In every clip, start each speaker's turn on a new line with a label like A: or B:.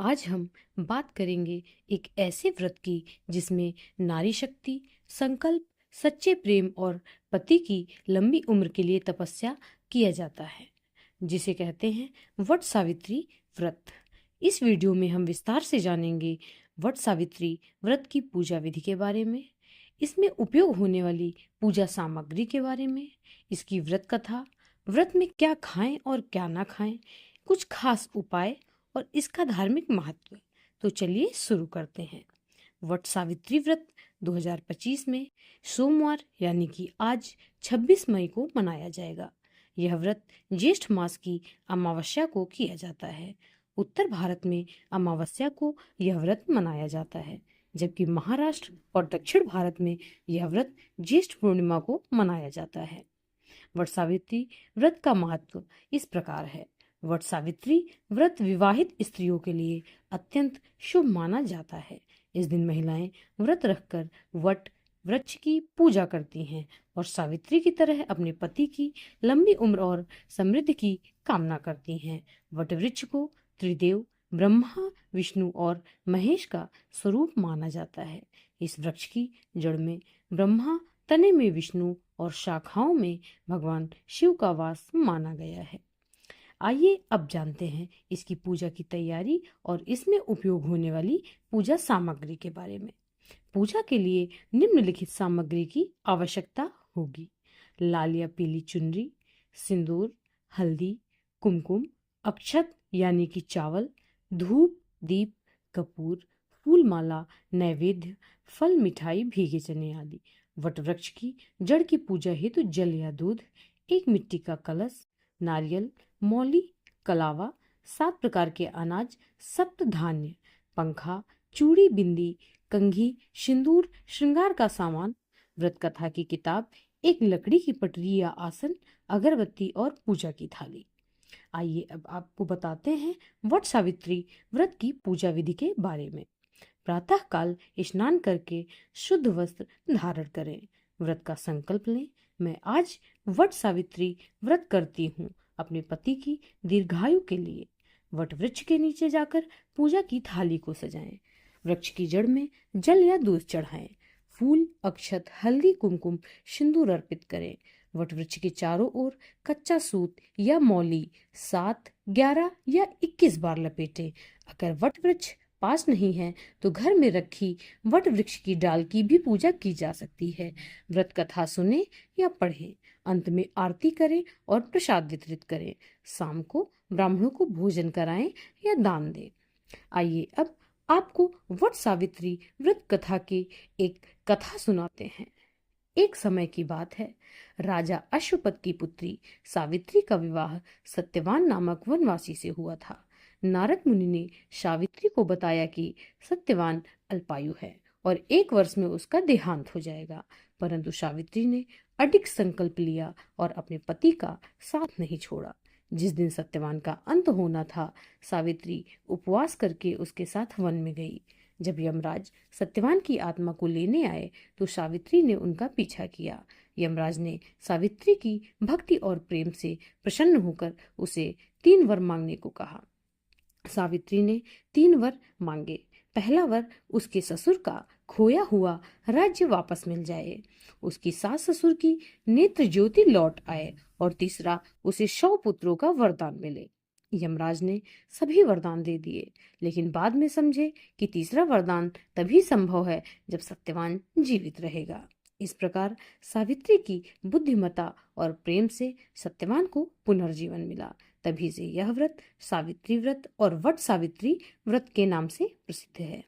A: आज हम बात करेंगे एक ऐसे व्रत की जिसमें नारी शक्ति, संकल्प, सच्चे प्रेम और पति की लंबी उम्र के लिए तपस्या किया जाता है, जिसे कहते हैं वट सावित्री व्रत। इस वीडियो में हम विस्तार से जानेंगे वट सावित्री व्रत की पूजा विधि के बारे में, इसमें उपयोग होने वाली पूजा सामग्री के बारे में, इसकी व्रत कथा, व्रत में क्या खाएं और क्या ना खाएं, कुछ खास उपाय और इसका धार्मिक महत्व। तो चलिए शुरू करते हैं। वट सावित्री व्रत 2025 में सोमवार यानी कि आज 26 मई को मनाया जाएगा। यह व्रत ज्येष्ठ मास की अमावस्या को किया जाता है। उत्तर भारत में अमावस्या को यह व्रत मनाया जाता है, जबकि महाराष्ट्र और दक्षिण भारत में यह व्रत ज्येष्ठ पूर्णिमा को मनाया जाता है। वट सावित्री व्रत का महत्व इस प्रकार है। वट सावित्री व्रत विवाहित स्त्रियों के लिए अत्यंत शुभ माना जाता है। इस दिन महिलाएं व्रत रखकर वट वृक्ष की पूजा करती हैं और सावित्री की तरह अपने पति की लंबी उम्र और समृद्धि की कामना करती हैं। वट वृक्ष को त्रिदेव ब्रह्मा, विष्णु और महेश का स्वरूप माना जाता है। इस वृक्ष की जड़ में ब्रह्मा, तने में विष्णु और शाखाओं में भगवान शिव का वास माना गया है। आइए अब जानते हैं इसकी पूजा की तैयारी और इसमें उपयोग होने वाली पूजा सामग्री के बारे में। पूजा के लिए निम्नलिखित सामग्री की आवश्यकता होगी: लाल या पीली चुनरी, सिंदूर, हल्दी, कुमकुम, अक्षत यानी कि चावल, धूप, दीप, कपूर, फूल माला, नैवेद्य, फल, मिठाई, भीगे चने आदि। वट वृक्ष की जड़ की पूजा हेतु जल या दूध, एक मिट्टी का कलश, नारियल, मौली, कलावा, 7 प्रकार के अनाज, सप्त धान्य, पंखा, चूड़ी, बिंदी, कंघी, सिंदूर, श्रृंगार का सामान, व्रत कथा की किताब, एक लकड़ी की पटरी या आसन, अगरबत्ती और पूजा की थाली। आइए अब आपको बताते हैं वट सावित्री व्रत की पूजा विधि के बारे में। प्रातः काल स्नान करके शुद्ध वस्त्र धारण करें। व्रत का संकल्प लें। मैं आज वट सावित्री व्रत करती हूँ अपने पति की दीर्घायु के लिए। वट वृक्ष के नीचे जाकर पूजा की थाली को सजाएं। वृक्ष की जड़ में जल या दूध चढ़ाएं। फूल, अक्षत, हल्दी, कुमकुम, सिंदूर अर्पित करें। वट वृक्ष के चारों ओर कच्चा सूत या मौली 7, 11 या 21 बार लपेटें। अगर वट वृक्ष पास नहीं है तो घर में रखी वट वृक्ष की डाल की भी पूजा की जा सकती है। व्रत कथा सुने या पढ़ें। अंत में आरती करें और प्रसाद वितरित करें। शाम को ब्राह्मणों को भोजन कराएं या दान दें। आइए अब आपको वट सावित्री व्रत कथा की एक कथा सुनाते हैं। एक समय की बात है, राजा अश्वपत की पुत्री सावित्री का विवाह सत्यवान नामक वनवासी से हुआ था। नारद मुनि ने सावित्री को बताया कि सत्यवान अल्पायु है और 1 वर्ष में उसका देहांत हो जाएगा, परंतु सावित्री ने अडिग संकल्प लिया और अपने पति का साथ नहीं छोड़ा। जिस दिन सत्यवान का अंत होना था, सावित्री उपवास करके उसके साथ वन में गई। जब यमराज सत्यवान की आत्मा को लेने आए तो सावित्री ने उनका पीछा किया। यमराज ने सावित्री की भक्ति और प्रेम से प्रसन्न होकर उसे 3 वर मांगने को कहा। सावित्री ने 3 वर मांगे। पहला वर उसके ससुर का खोया हुआ राज्य वापस मिल जाए, उसकी सास ससुर की नेत्र ज्योति लौट आए और तीसरा उसे 100 पुत्रों का वरदान मिले। यमराज ने सभी वरदान दे दिए, लेकिन बाद में समझे कि तीसरा वरदान तभी संभव है जब सत्यवान जीवित रहेगा। इस प्रकार सावित्री की बुद्धिमता और प्रेम से सत्यवान को पुनर्जीवन मिला। तभी से यह व्रत सावित्री व्रत और वट सावित्री व्रत के नाम से प्रसिद्ध है।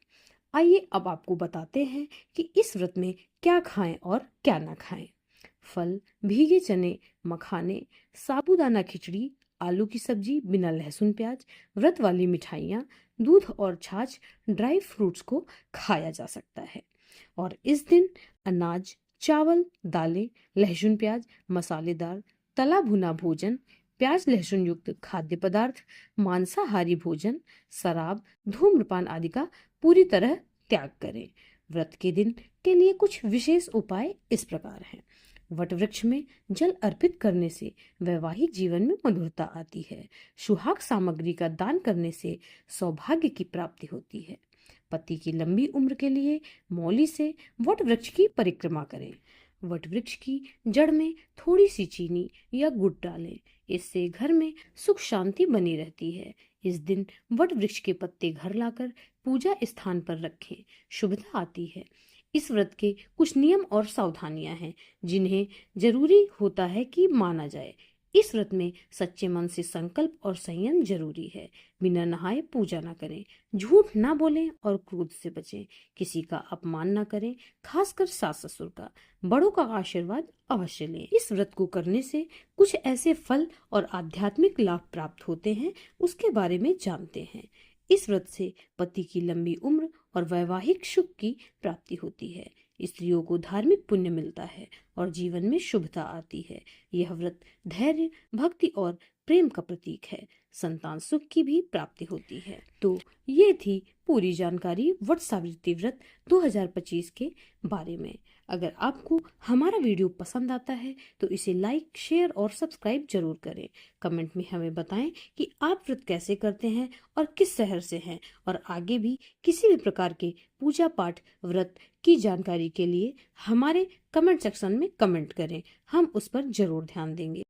A: आइए अब आपको बताते हैं कि इस व्रत में क्या खाएं और क्या ना खाएं। फल, भीगे चने, मखाने, साबूदाना खिचड़ी, आलू की सब्जी बिना लहसुन प्याज, व्रत वाली मिठाइयाँ, दूध और छाछ, ड्राई फ्रूट्स को खाया जा सकता है। और इस दिन अनाज, चावल, दालें, लहसुन प्याज, मसालेदार तला भुना भोजन, प्याज लहसुन युक्त खाद्य पदार्थ, मांसाहारी भोजन, शराब, धूम्रपान आदि का पूरी तरह त्याग करें। व्रत के दिन के लिए कुछ विशेष उपाय इस प्रकार हैं। वट वृक्ष में जल अर्पित करने से वैवाहिक जीवन में मधुरता आती है। सुहाग सामग्री का दान करने से सौभाग्य की प्राप्ति होती है। पति की लंबी उम्र के लिए मौली से वट वृक्ष की परिक्रमा करें। वट वृक्ष की जड़ में थोड़ी सी चीनी या गुड़ डालें। इससे घर में सुख शांति बनी रहती है। इस दिन वट वृक्ष के पत्ते घर लाकर पूजा स्थान पर रखें, शुभता आती है। इस व्रत के कुछ नियम और सावधानियां हैं जिन्हें जरूरी होता है कि माना जाए। इस व्रत में सच्चे मन से संकल्प और संयम जरूरी है। बिना नहाए पूजा न करें, झूठ ना बोलें और क्रोध से बचें। किसी का अपमान ना करें, खासकर सास ससुर का। बड़ों का आशीर्वाद अवश्य लें। इस व्रत को करने से कुछ ऐसे फल और आध्यात्मिक लाभ प्राप्त होते हैं, उसके बारे में जानते हैं। इस व्रत से पति की लंबी उम्र और वैवाहिक सुख की प्राप्ति होती है। स्त्रियों को धार्मिक पुण्य मिलता है और जीवन में शुभता आती है। यह व्रत धैर्य, भक्ति और प्रेम का प्रतीक है। संतान सुख की भी प्राप्ति होती है। तो ये थी पूरी जानकारी वट सावित्री व्रत 2025 के बारे में। अगर आपको हमारा वीडियो पसंद आता है तो इसे लाइक, शेयर और सब्सक्राइब जरूर करें। कमेंट में हमें बताएं कि आप व्रत कैसे करते हैं और किस शहर से हैं। और आगे भी किसी भी प्रकार के पूजा पाठ व्रत की जानकारी के लिए हमारे कमेंट सेक्शन में कमेंट करें, हम उस पर जरूर ध्यान देंगे।